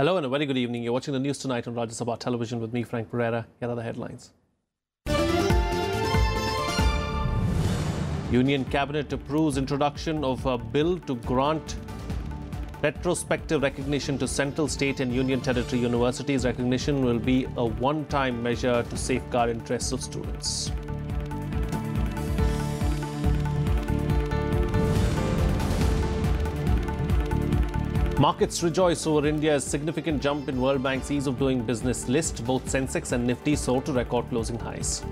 Hello and a very good evening. You're watching the news tonight on Rajya Sabha television with me, Frank Pereira. Here are the headlines. Union Cabinet approves introduction of a bill to grant retrospective recognition to central, state and union territory universities. Recognition will be a one-time measure to safeguard interests of students. Markets rejoice over India's significant jump in World Bank's ease of doing business list. Both Sensex and Nifty soared to record closing highs.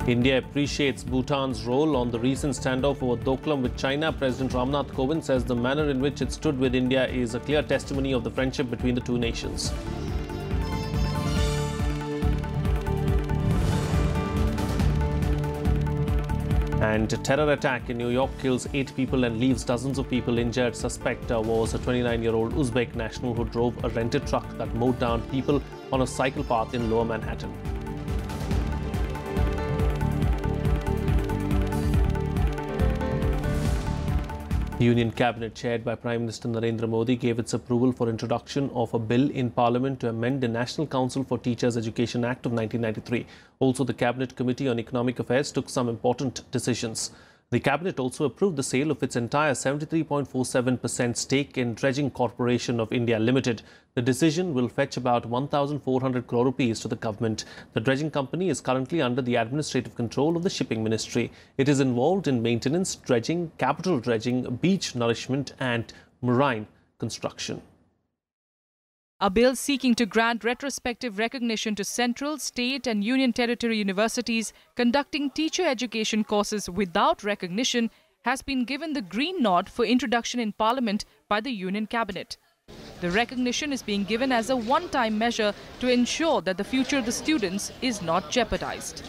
India appreciates Bhutan's role on the recent standoff over Doklam with China. President Ramnath Kovind says the manner in which it stood with India is a clear testimony of the friendship between the two nations. And a terror attack in New York kills 8 people and leaves dozens of people injured. Suspect was a 29-year-old Uzbek national who drove a rented truck that mowed down people on a cycle path in Lower Manhattan. The Union Cabinet, chaired by Prime Minister Narendra Modi, gave its approval for introduction of a bill in Parliament to amend the National Council for Teachers Education Act of 1993. Also, the Cabinet Committee on Economic Affairs took some important decisions. The Cabinet also approved the sale of its entire 73.47% stake in Dredging Corporation of India Limited. The decision will fetch about 1,400 crore rupees to the government. The dredging company is currently under the administrative control of the Shipping Ministry. It is involved in maintenance, dredging, capital dredging, beach nourishment and marine construction. A bill seeking to grant retrospective recognition to central, state and union territory universities conducting teacher education courses without recognition has been given the green nod for introduction in Parliament by the Union Cabinet. The recognition is being given as a one-time measure to ensure that the future of the students is not jeopardized.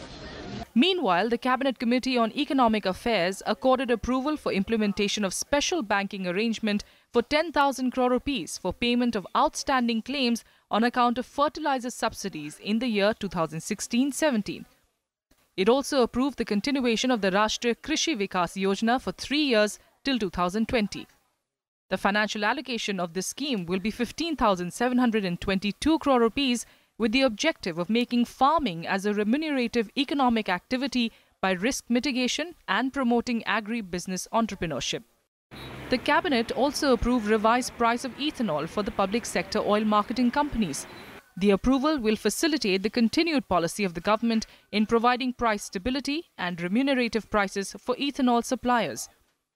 Meanwhile, the Cabinet Committee on Economic Affairs accorded approval for implementation of special banking arrangement for 10,000 crore rupees for payment of outstanding claims on account of fertilizer subsidies in the year 2016-17. It also approved the continuation of the Rashtriya Krishi Vikas Yojana for 3 years till 2020. The financial allocation of this scheme will be 15,722 crore rupees with the objective of making farming as a remunerative economic activity by risk mitigation and promoting agri-business entrepreneurship. The Cabinet also approved revised price of ethanol for the public sector oil marketing companies. The approval will facilitate the continued policy of the government in providing price stability and remunerative prices for ethanol suppliers.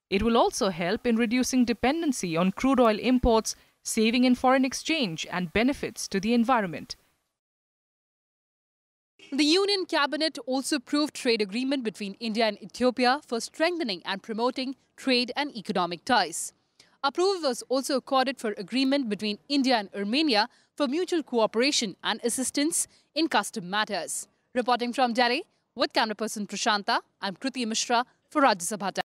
It will also help in reducing dependency on crude oil imports, saving in foreign exchange and benefits to the environment. The Union Cabinet also approved trade agreement between India and Ethiopia for strengthening and promoting trade and economic ties. Approval was also accorded for agreement between India and Armenia for mutual cooperation and assistance in custom matters. Reporting from Delhi with camera person Prashanta, I'm Kriti Mishra for Rajya Sabha.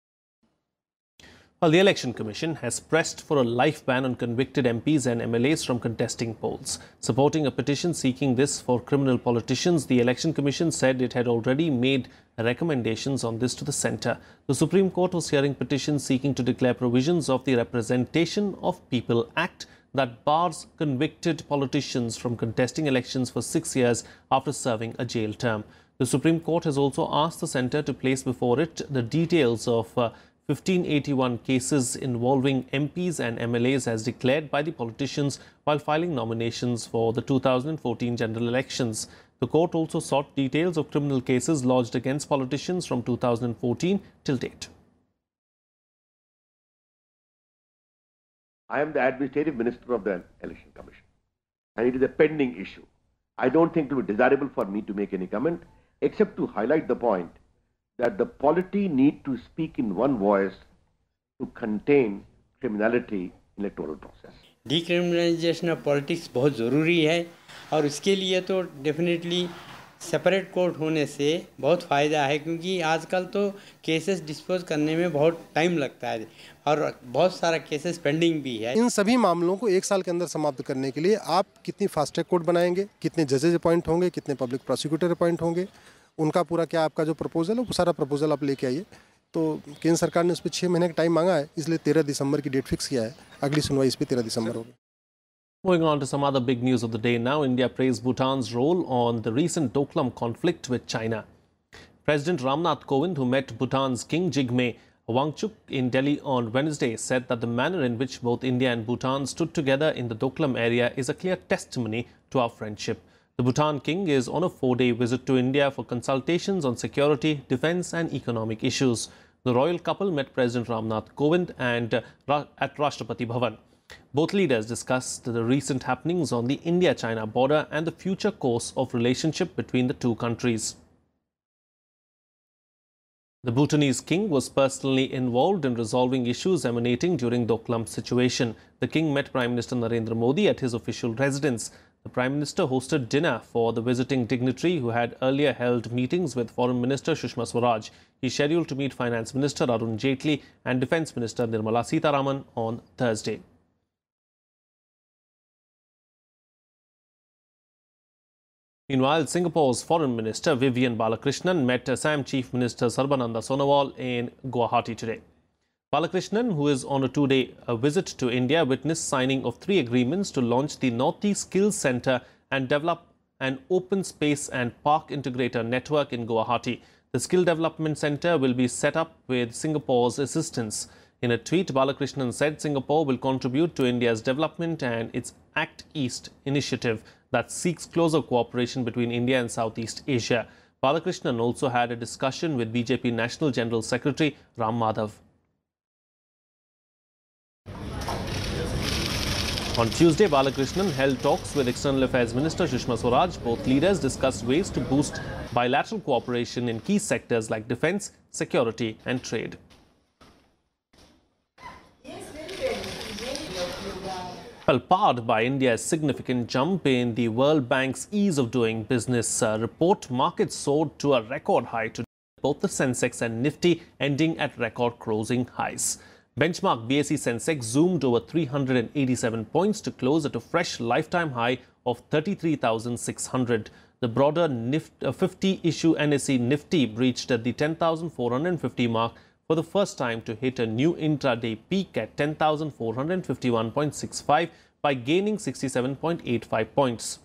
Well, the Election Commission has pressed for a life ban on convicted MPs and MLAs from contesting polls. Supporting a petition seeking this for criminal politicians, the Election Commission said it had already made recommendations on this to the centre. The Supreme Court was hearing petitions seeking to declare provisions of the Representation of People Act that bars convicted politicians from contesting elections for 6 years after serving a jail term. The Supreme Court has also asked the centre to place before it the details of 1581 cases involving MPs and MLAs as declared by the politicians while filing nominations for the 2014 general elections. The court also sought details of criminal cases lodged against politicians from 2014 till date. I am the administrative minister of the Election Commission and it is a pending issue. I don't think it will be desirable for me to make any comment except to highlight the point that the polity need to speak in one voice to contain criminality in electoral process. Decriminalization of politics बहुत ज़रूरी है और उसके लिए तो definitely separate court होने से बहुत फ़ायदा है क्योंकि आजकल तो केसेस डिस्पोज करने में बहुत टाइम लगता है और बहुत सारा केसेस पेंडिंग भी है। इन सभी मामलों को 1 साल के अंदर समाप्त करने के लिए आप कितनी फास्ट ट्रैक कोर्ट बनाएंगे, कितने जजेज अपॉइंट होंगे, कितने पब्लिक प्रोसिक्यूटर अपॉइंट होंगे, उनका पूरा क्या आपका जो प्रपोजल है वो सारा प्रपोजल आप लेके आइए तो केंद्र सरकार ने उस पर 6 महीने का टाइम मांगा है, इसलिए 13 दिसंबर की डेट फिक्स किया है। अगली सुनवाई इस पर 13 दिसंबर होगी। Moving on to some other big news of the day now, India praised Bhutan's role on the recent Doklam conflict with China. President Ramnath Kovind, who met Bhutan's King Jigme Wangchuk in Delhi on Wednesday, said that the manner in which both India and Bhutan stood together in the Doklam area is a clear testimony to our friendship. The Bhutan king is on a 4-day visit to India for consultations on security, defence and economic issues. The royal couple met President Ramnath Kovind at Rashtrapati Bhavan. Both leaders discussed the recent happenings on the India-China border and the future course of relationship between the two countries. The Bhutanese king was personally involved in resolving issues emanating during Doklam situation. The king met Prime Minister Narendra Modi at his official residence. The Prime Minister hosted dinner for the visiting dignitary who had earlier held meetings with Foreign Minister Sushma Swaraj. He is scheduled to meet Finance Minister Arun Jaitley and Defence Minister Nirmala Sitharaman on Thursday. Meanwhile, Singapore's Foreign Minister Vivian Balakrishnan met Assam Chief Minister Sarbananda Sonowal in Guwahati today. Balakrishnan, who is on a 2-day visit to India, witnessed signing of 3 agreements to launch the Northeast Skills Centre and develop an open space and park integrator network in Guwahati. The Skill Development Centre will be set up with Singapore's assistance. In a tweet, Balakrishnan said Singapore will contribute to India's development and its Act East initiative that seeks closer cooperation between India and Southeast Asia. Balakrishnan also had a discussion with BJP National General Secretary Ram Madhav. On Tuesday, Balakrishnan held talks with External Affairs Minister Sushma Swaraj. Both leaders discussed ways to boost bilateral cooperation in key sectors like defence, security and trade. Well, powered by India's significant jump in the World Bank's ease of doing business report, markets soared to a record high today. Both the Sensex and Nifty ending at record closing highs. Benchmark BSE Sensex zoomed over 387 points to close at a fresh lifetime high of 33,600. The broader 50-issue NSE Nifty breached the 10,450 mark for the first time to hit a new intraday peak at 10,451.65 by gaining 67.85 points.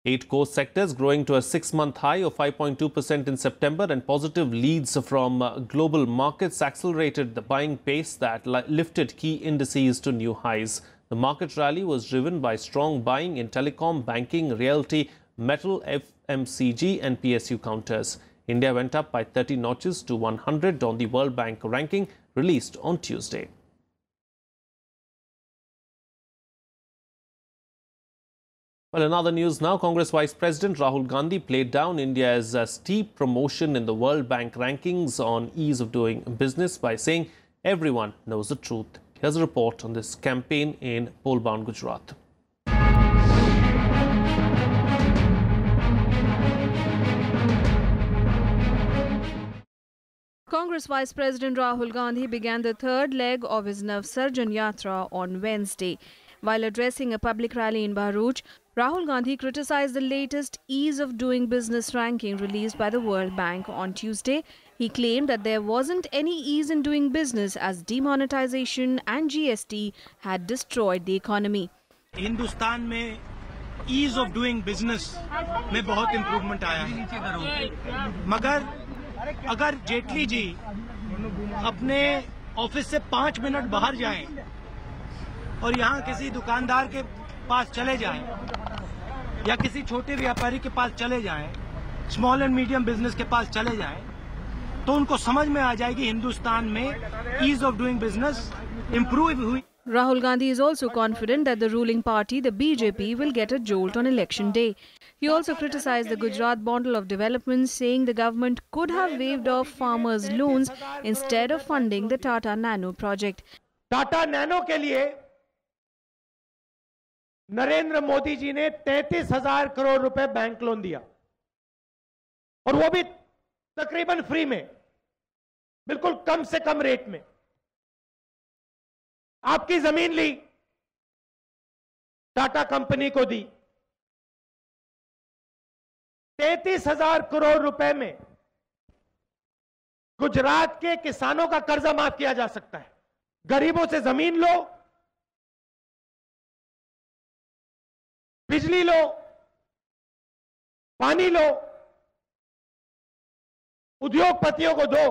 8 core sectors growing to a 6-month high of 5.2% in September, and positive leads from global markets accelerated the buying pace that lifted key indices to new highs. The market rally was driven by strong buying in telecom, banking, realty, metal, FMCG and PSU counters. India went up by 30 notches to 100 on the World Bank ranking released on Tuesday. Well, in other news now, Congress Vice President Rahul Gandhi played down India's steep promotion in the World Bank rankings on ease of doing business by saying everyone knows the truth. Here's a report on this campaign in Polbound, Gujarat. Congress Vice President Rahul Gandhi began the third leg of his Navsarjan Yatra on Wednesday. While addressing a public rally in Bharuch, Rahul Gandhi criticized the latest ease of doing business ranking released by the World Bank on Tuesday. He claimed that there wasn't any ease in doing business as demonetization and GST had destroyed the economy. Hindustan में ease of doing business में बहुत improvement आया है, मगर अगर जेटली जी अपने office से 5 minute बाहर जाएं और यहाँ किसी दुकानदार के पास चले जाएं या किसी छोटे व्यापारी के पास चले जाएं, स्मॉल एंड मीडियम बिजनेस के पास चले जाएं, तो उनको समझ में आ जाएगी हिंदुस्तान में ease of doing business improve हुई. Rahul Gandhi is also confident that the ruling party, the BJP, will get a jolt on election day. He also criticized the Gujarat bundle of development, saying the government could have waived off farmers' loans instead of funding the Tata Nano project. Tata nano के लिए नरेंद्र मोदी जी ने 33,000 करोड़ रुपए bank loan दिया और वो भी तकरीबन free में, बिल्कुल कम से कम रेट में. आपकी जमीन ली, टाटा कंपनी को दी. 33,000 करोड़ रुपए में गुजरात के किसानों का कर्जा माफ किया जा सकता है, गरीबों से जमीन लो, बिजली लो, पानी लो, उद्योगपतियों को दो,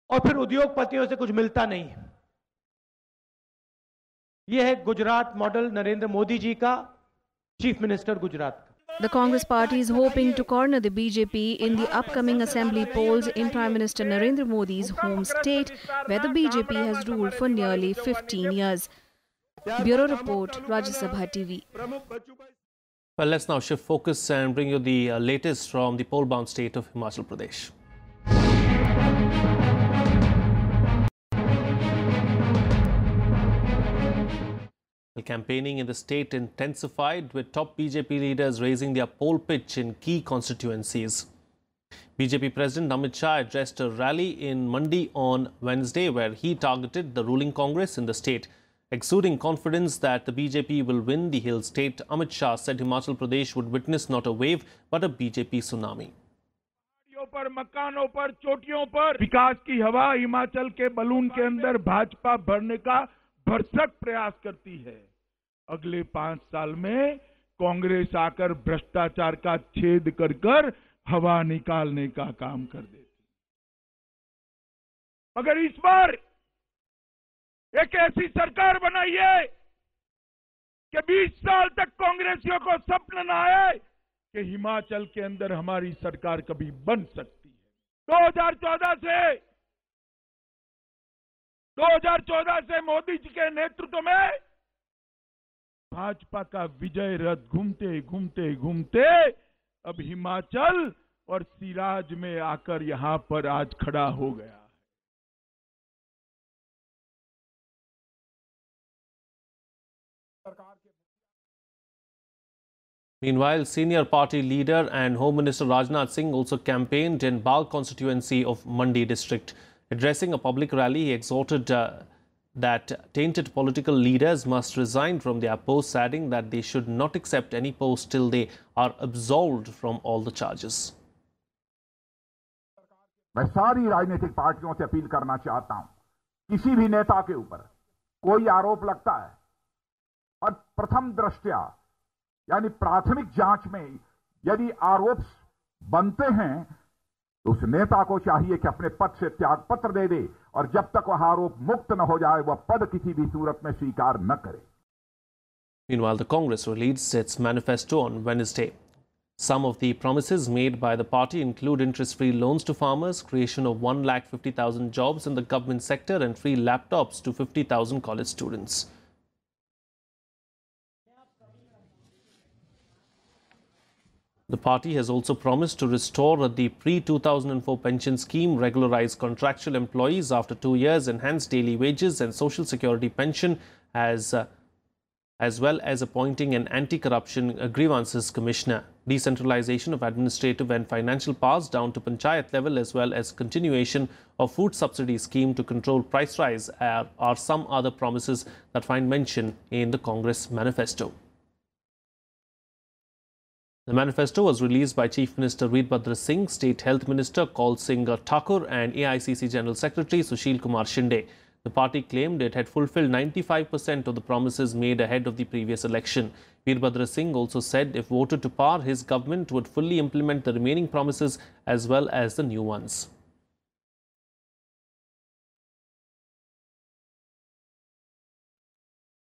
और फिर उद्योगपतियों से कुछ मिलता नहीं है। यह है गुजरात मॉडल नरेंद्र मोदी जी का, चीफ मिनिस्टर गुजरात का। The Congress party is hoping to corner the BJP in the upcoming assembly polls in Prime Minister Narendra Modi's home state, where the BJP has ruled for nearly 15 years. Bureau Report, Rajya Sabha TV. Well, let's now shift focus and bring you the latest from the poll-bound state of Himachal Pradesh. Campaigning in the state intensified, with top BJP leaders raising their poll pitch in key constituencies. BJP President Amit Shah addressed a rally in Mandi on Wednesday, where he targeted the ruling Congress in the state. Exuding confidence that the BJP will win the hill state, Amit Shah said Himachal Pradesh would witness not a wave but a BJP tsunami. पर मकानों पर चोटियों पर विकास की हवा हिमाचल के balloon के अंदर भाजपा भरने का भरसक प्रयास करती है। अगले 5 साल में कांग्रेस आकर भ्रष्टाचार का छेद कर कर हवा निकालने का काम कर देती। मगर इस बार एक ऐसी सरकार बनाइए कि 20 साल तक कांग्रेसियों को स्वप्न न आए कि हिमाचल के अंदर हमारी सरकार कभी बन सकती है। 2014 से मोदी जी के नेतृत्व में भाजपा का विजय रथ घूमते घूमते घूमते अब हिमाचल और सिराज में आकर यहां पर आज खड़ा हो गया। Meanwhile, senior party leader and Home Minister Rajnath Singh also campaigned in Bal constituency of Mandi district. Addressing a public rally, he exhorted that tainted political leaders must resign from their posts, adding that they should not accept any post till they are absolved from all the charges. मैं सारी राजनीतिक पार्टियों से appeal करना चाहता हूं, किसी भी नेता के ऊपर कोई आरोप लगता है और प्रथम दृष्टया यानी प्राथमिक जांच में यदि आरोप बनते हैं तो उस नेता को चाहिए कि अपने पद से त्याग पत्र दे दे और जब तक वह आरोप मुक्त न हो जाए वह पद किसी भी सूरत में स्वीकार न करे। Meanwhile, the Congress released its manifesto on Wednesday. Some of the promises made by the party include interest-free loans to farmers, creation of 1,50,000 jobs in the government sector and free laptops to 50,000 college students. The party has also promised to restore the pre-2004 pension scheme, regularize contractual employees after 2 years, enhance daily wages and social security pension, as well as appointing an anti-corruption grievances commissioner. Decentralization of administrative and financial powers down to panchayat level, as well as continuation of food subsidy scheme to control price rise are some other promises that find mention in the Congress manifesto. The manifesto was released by Chief Minister Vyapam Singh, State Health Minister Kal Singh Thakur and AICC General Secretary Sushil Kumar Shinde. The party claimed it had fulfilled 95% of the promises made ahead of the previous election. Vyapam Singh also said if voted to power, his government would fully implement the remaining promises as well as the new ones.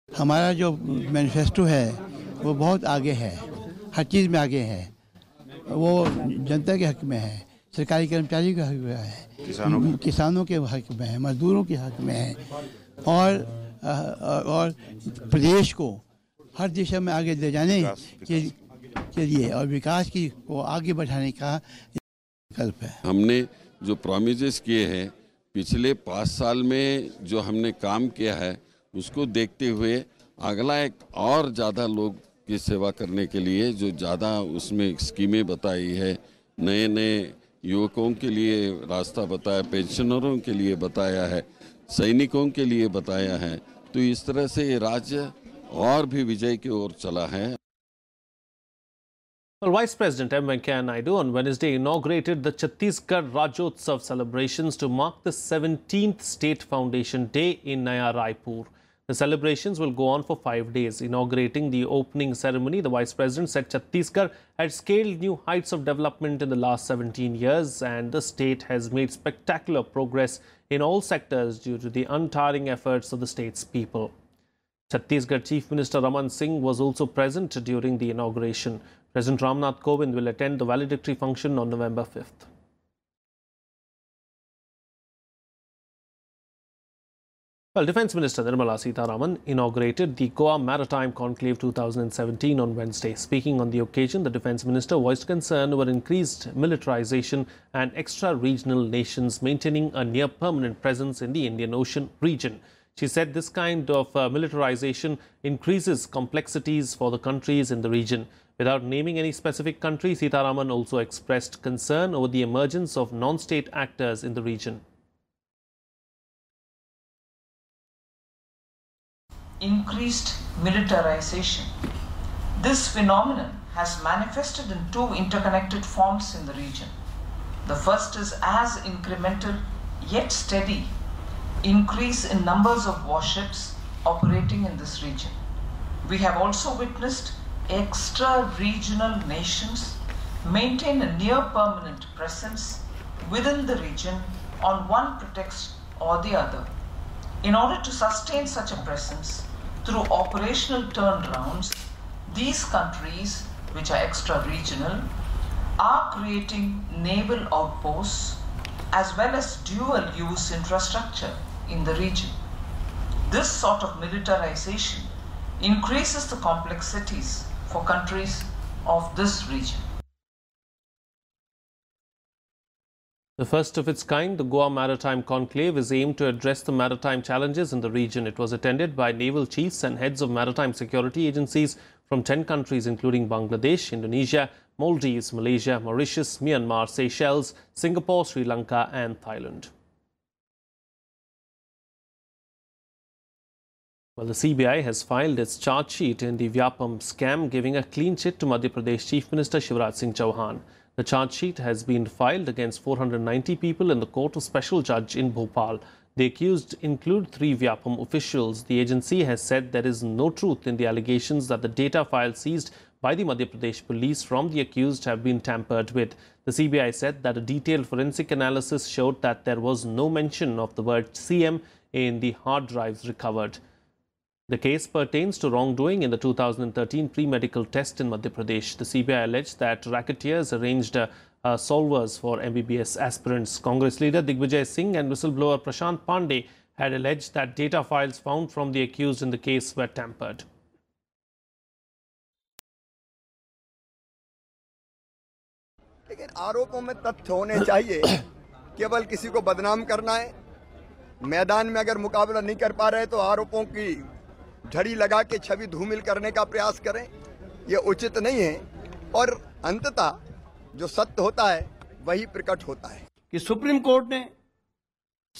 हमारा जो manifesto है वो बहुत आगे है, हर चीज़ में आगे है। वो जनता के हक में है, सरकारी कर्मचारी के हक में है, किसानों के हक में है, मजदूरों के हक में है और प्रदेश को हर दिशा में आगे ले जाने के लिए और विकास की को आगे बढ़ाने का विकल्प है। हमने जो प्रॉमिसेस किए हैं पिछले 5 साल में जो हमने काम किया है उसको देखते हुए अगला एक और ज़्यादा लोग की सेवा करने के लिए जो ज़्यादा उसमें स्कीमें बताई है, नए युवकों के लिए रास्ता बताया, पेंशनरों के लिए बताया है, सैनिकों के लिए बताया है। तो इस तरह से ये राज्य और भी विजय की ओर चला है। Well, Vice President M. Venkaiah Naidu on Wednesday inaugurated the Chhattisgarh Rajyotsav celebrations to mark the 17th State Foundation Day in Naya Raipur. The celebrations will go on for 5 days. Inaugurating the opening ceremony, the Vice President said Chhattisgarh had scaled new heights of development in the last 17 years and the state has made spectacular progress in all sectors due to the untiring efforts of the state's people. Chhattisgarh Chief Minister Raman Singh was also present during the inauguration. President Ramnath Kovind will attend the valedictory function on November 5th. Well, Defence Minister Nirmala Sitharaman inaugurated the Goa Maritime Conclave 2017 on Wednesday. Speaking on the occasion, the Defence Minister voiced concern over increased militarization and extra-regional nations maintaining a near-permanent presence in the Indian Ocean region. She said this kind of militarization increases complexities for the countries in the region. Without naming any specific country, Sitharaman also expressed concern over the emergence of non-state actors in the region. Increased militarization. This phenomenon has manifested in two interconnected forms in the region. The first is as incremental yet steady increase in numbers of warships operating in this region. We have also witnessed extra-regional nations maintain a near-permanent presence within the region on one pretext or the other. In order to sustain such a presence through operational turnarounds, these countries, which are extra-regional, are creating naval outposts as well as dual-use infrastructure in the region. This sort of militarization increases the complexities for countries of this region. The first of its kind, the Goa Maritime Conclave is aimed to address the maritime challenges in the region. It was attended by naval chiefs and heads of maritime security agencies from 10 countries including Bangladesh, Indonesia, Maldives, Malaysia, Mauritius, Myanmar, Seychelles, Singapore, Sri Lanka and Thailand. Well, the CBI has filed its charge sheet in the Vyapam scam, giving a clean chit to Madhya Pradesh Chief Minister Shivraj Singh Chauhan. The charge sheet has been filed against 490 people in the Court of Special Judge in Bhopal. The accused include 3 Vyapam officials. The agency has said there is no truth in the allegations that the data files seized by the Madhya Pradesh police from the accused have been tampered with. The CBI said that a detailed forensic analysis showed that there was no mention of the word CM in the hard drives recovered. The case pertains to wrongdoing in the 2013 pre-medical test in Madhya Pradesh. The CBI alleged that racketeers arranged solvers for MBBS aspirants. Congress leader Digvijay Singh and whistleblower Prashant Pandey had alleged that data files found from the accused in the case were tampered. लेकिन आरोपों में तथ्य होने चाहिए, केवल किसी को बदनाम करना है। मैदान में अगर मुकाबला नहीं कर पा रहे तो आरोपों की झड़ी लगा के छवि धूमिल करने का प्रयास करें, ये उचित नहीं है। और अंततः जो सत्य होता है वही प्रकट होता है। कि सुप्रीम कोर्ट ने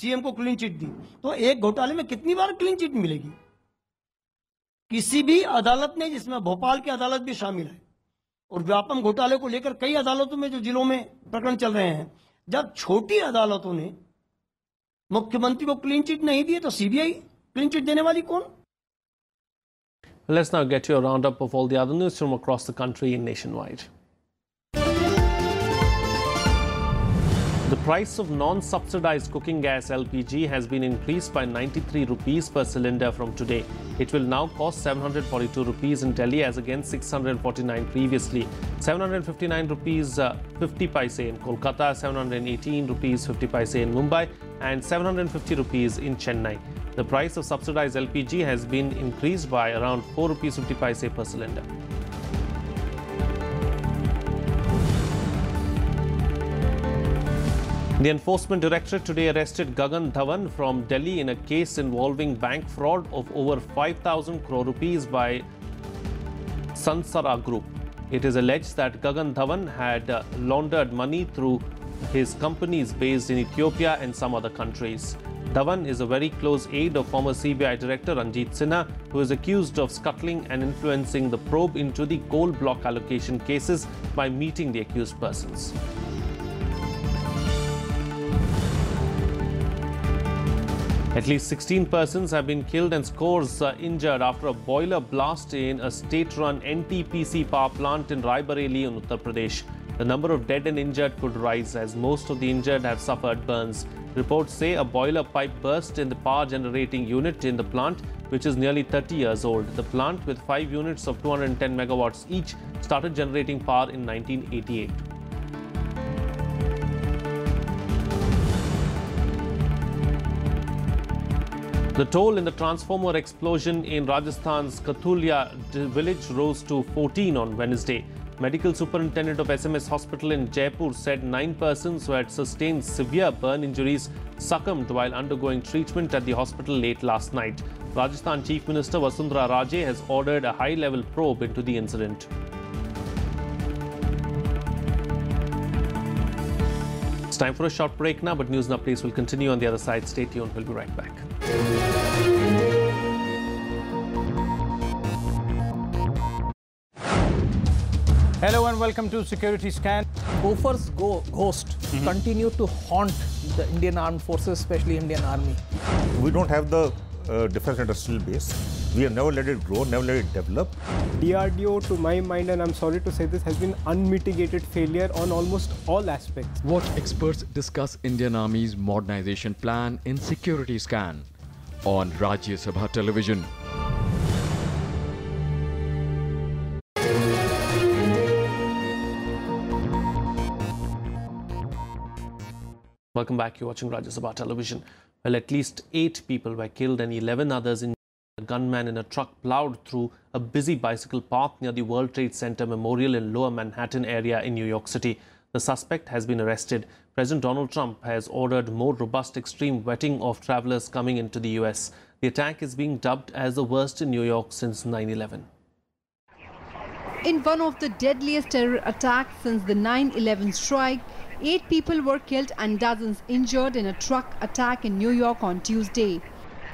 सीएम को क्लीन चिट दी, तो एक घोटाले में कितनी बार क्लीन चिट मिलेगी? किसी भी अदालत ने, जिसमें भोपाल की अदालत भी शामिल है, और व्यापम घोटाले को लेकर कई अदालतों में जो जिलों में प्रकरण चल रहे हैं, जब छोटी अदालतों ने मुख्यमंत्री को क्लीन चिट नहीं दी तो सीबीआई क्लीन चिट देने वाली कौन? Let's now get you a roundup of all the other news from across the country and nationwide. The price of non-subsidized cooking gas LPG has been increased by 93 rupees per cylinder from today. It will now cost 742 rupees in Delhi as against 649 previously. 759 rupees 50 paise in Kolkata, 718 rupees 50 paise in Mumbai and 750 rupees in Chennai. The price of subsidized LPG has been increased by around 4 rupees 50 paise per cylinder. The Enforcement Directorate today arrested Gagan Dhawan from Delhi in a case involving bank fraud of over 5,000 crore rupees by Sansara Group. It is alleged that Gagan Dhawan had laundered money through his companies based in Ethiopia and some other countries. Dhawan is a very close aide of former CBI Director Ranjit Sinha, who is accused of scuttling and influencing the probe into the coal block allocation cases by meeting the accused persons. At least 16 persons have been killed and scores injured after a boiler blast in a state-run NTPC power plant in Raebareli in Uttar Pradesh. The number of dead and injured could rise as most of the injured have suffered burns. Reports say a boiler pipe burst in the power generating unit in the plant, which is nearly 30 years old. The plant, with 5 units of 210 megawatts each, started generating power in 1988. The toll in the transformer explosion in Rajasthan's Kathulia village rose to 14 on Wednesday. Medical superintendent of SMS hospital in Jaipur said 9 persons who had sustained severe burn injuries succumbed while undergoing treatment at the hospital late last night. Rajasthan Chief Minister Vasundhara Raje has ordered a high-level probe into the incident. It's time for a short break now, but news and updates will continue on the other side. Stay tuned. We'll be right back. Hello and welcome to Security Scan. Gophers ghost continue to haunt the Indian Armed Forces, especially Indian Army. We don't have the defense industrial base. We have never let it grow, never let it develop. DRDO, to my mind, and I'm sorry to say this, has been unmitigated failure on almost all aspects. Watch experts discuss Indian Army's modernization plan in Security Scan on Rajya Sabha television. Welcome back. You're watching Rajya Sabha television. Well, at least 8 people were killed and 11 others injured. A gunman in a truck plowed through a busy bicycle path near the World Trade Center Memorial in Lower Manhattan area in New York City. The suspect has been arrested. President Donald Trump has ordered more robust extreme vetting of travelers coming into the US. The attack is being dubbed as the worst in New York since 9/11. In one of the deadliest terror attacks since the 9/11 strike, 8 people were killed and dozens injured in a truck attack in New York on Tuesday.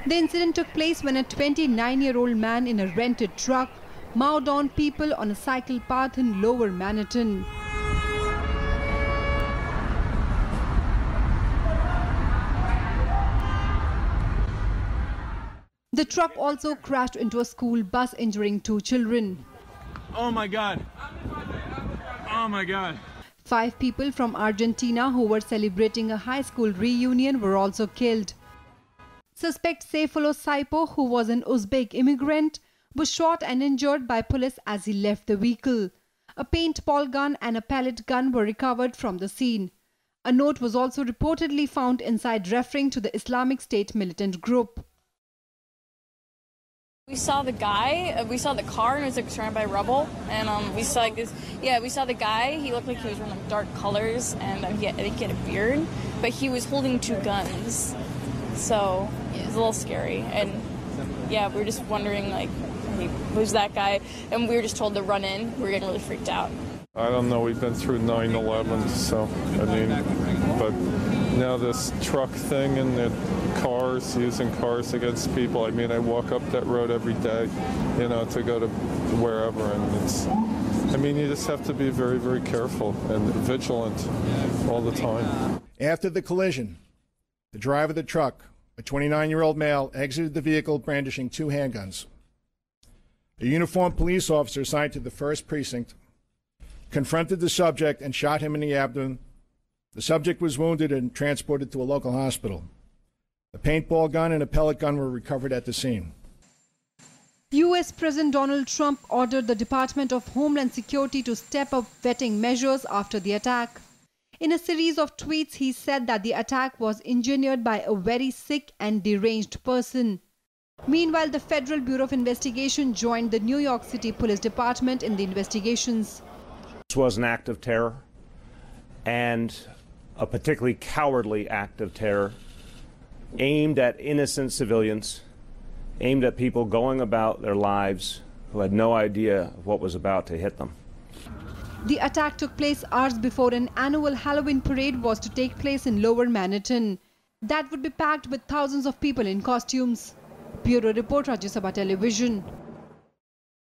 The incident took place when a 29-year-old man in a rented truck mowed on people on a cycle path in Lower Manhattan. The truck also crashed into a school bus, injuring 2 children. Oh my God. Oh my God. 5 people from Argentina who were celebrating a high school reunion were also killed. Suspect Seyfullo Saipo, who was an Uzbek immigrant, was shot and injured by police as he left the vehicle. A paintball gun and a pellet gun were recovered from the scene. A note was also reportedly found inside referring to the Islamic State militant group. We saw the guy, we saw the car, and it was like surrounded by rubble, and we saw like this, we saw the guy, he looked like he was wearing like dark colors, and I think he had a beard, but he was holding 2 guns, so it was a little scary, and we were just wondering like, who's that guy, and we were just told to run in. We were getting really freaked out. I don't know, we've been through 9/11, so, I mean, but now this truck thing and the cars, using cars against people, I mean, I walk up that road every day, you know, to go to wherever, and it's, I mean, you just have to be very, very careful and vigilant all the time. After the collision, the driver of the truck, a 29-year-old male, exited the vehicle brandishing 2 handguns. A uniformed police officer assigned to the 1st Precinct confronted the subject and shot him in the abdomen. The subject was wounded and transported to a local hospital. A paintball gun and a pellet gun were recovered at the scene. US President Donald Trump ordered the Department of Homeland Security to step up vetting measures after the attack. In a series of tweets, he said that the attack was engineered by a very sick and deranged person. Meanwhile, the Federal Bureau of Investigation joined the New York City Police Department in the investigations. This was an act of terror, and a particularly cowardly act of terror aimed at innocent civilians, aimed at people going about their lives who had no idea of what was about to hit them. The attack took place hours before an annual Halloween parade was to take place in Lower Manhattan. that would be packed with thousands of people in costumes. Bureau Report, Rajya Sabha Television.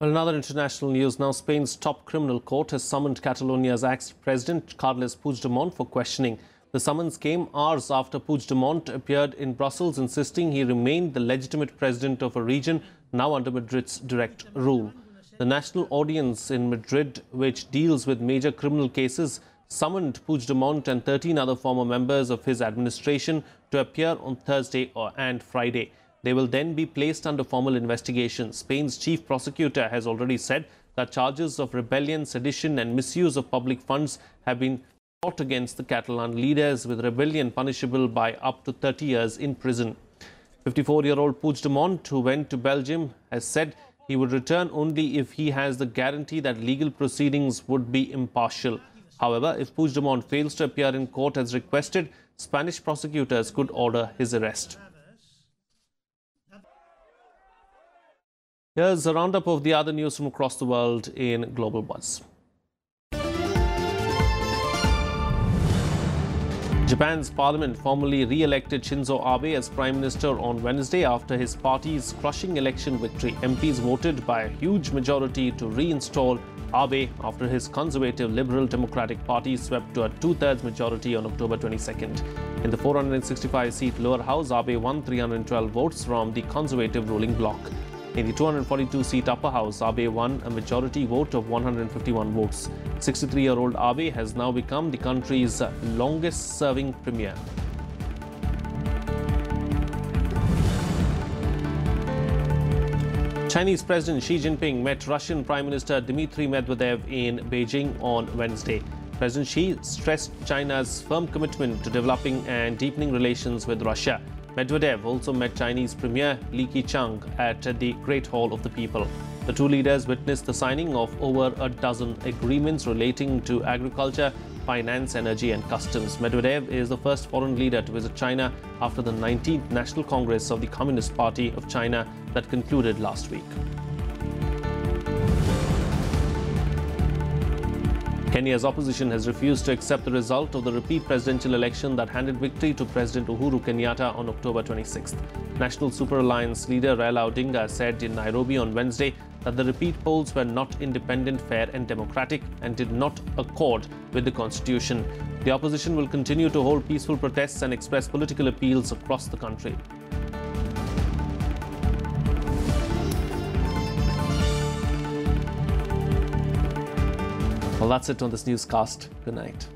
Well, another international news now. Spain's top criminal court has summoned Catalonia's ex-president Carles Puigdemont for questioning. The summons came hours after Puigdemont appeared in Brussels, insisting he remained the legitimate president of a region now under Madrid's direct rule. The National Audience in Madrid, which deals with major criminal cases, summoned Puigdemont and 13 other former members of his administration to appear on Thursday and Friday. They will then be placed under formal investigation. Spain's chief prosecutor has already said that charges of rebellion, sedition and misuse of public funds have been brought against the Catalan leaders, with rebellion punishable by up to 30 years in prison. 54-year-old Puigdemont, who went to Belgium, has said he would return only if he has the guarantee that legal proceedings would be impartial. However, if Puigdemont fails to appear in court as requested, Spanish prosecutors could order his arrest. Here's a roundup of the other news from across the world in Global Buzz. Japan's parliament formally re-elected Shinzo Abe as Prime Minister on Wednesday after his party's crushing election victory. MPs voted by a huge majority to reinstall Abe after his conservative Liberal Democratic Party swept to a two-thirds majority on October 22nd. In the 465-seat lower house, Abe won 312 votes from the conservative ruling bloc. In the 242-seat upper house, Abe won a majority vote of 151 votes. 63-year-old Abe has now become the country's longest-serving premier. Chinese President Xi Jinping met Russian Prime Minister Dmitry Medvedev in Beijing on Wednesday. President Xi stressed China's firm commitment to developing and deepening relations with Russia. Medvedev also met Chinese Premier Li Keqiang at the Great Hall of the People. The two leaders witnessed the signing of over a dozen agreements relating to agriculture, finance, energy and customs. Medvedev is the first foreign leader to visit China after the 19th National Congress of the Communist Party of China that concluded last week. Kenya's opposition has refused to accept the result of the repeat presidential election that handed victory to President Uhuru Kenyatta on October 26th. National Super Alliance leader Raila Odinga said in Nairobi on Wednesday that the repeat polls were not independent, fair and democratic and did not accord with the constitution. The opposition will continue to hold peaceful protests and express political appeals across the country. Well, that's it on this newscast. Good night.